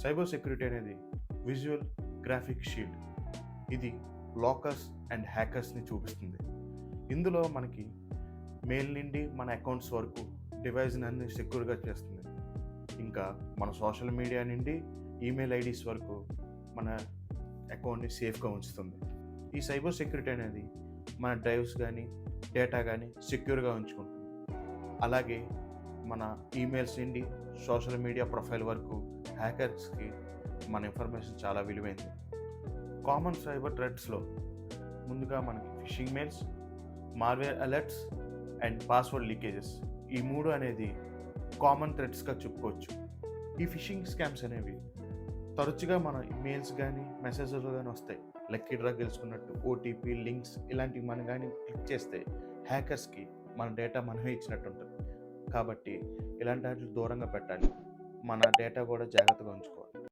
Cyber security అనేది visual graphic shield. ఇది lockers and హ్యాకర్స్ని చూపిస్తుంది. ఇందులో మనకి మెయిల్ నుండి మన అకౌంట్స్ వరకు డివైస్ని అన్ని సెక్యూర్గా చేస్తుంది. ఇంకా మన సోషల్ మీడియా నుండి ఈమెయిల్ ఐడీస్ వరకు మన అకౌంట్ని సేఫ్గా ఉంచుతుంది. ఈ సైబర్ సెక్యూరిటీ అనేది మన డ్రైవ్స్ కానీ డేటా కానీ సెక్యూర్గా ఉంచుకుంటుంది. అలాగే మన ఈమెయిల్స్ నుండి సోషల్ మీడియా ప్రొఫైల్ వరకు హ్యాకర్స్కి మన ఇన్ఫర్మేషన్ చాలా విలువైంది. కామన్ సైబర్ థ్రెట్స్లో ముందుగా మనకి fishing mails, malware alerts and password leakages, ఈ మూడు అనేది కామన్ థ్రెట్స్గా చెప్పుకోవచ్చు. ఈ ఫిషింగ్ స్కామ్స్ అనేవి తరచుగా మన మెయిల్స్ కానీ మెసేజెస్ కానీ వస్తాయి. లక్కీ డ్రా గెలుచుకున్నట్టు ఓటీపీ లింక్స్ ఇలాంటివి మనం కానీ క్లిక్ చేస్తే హ్యాకర్స్కి మన డేటా మనమే ఇచ్చినట్టు ఉంటుంది. కాబట్టి ఇలాంటి వాటికి దూరంగా పెట్టాలి. మన డేటా కూడా జాగ్రత్తగా ఉంచుకోవాలి.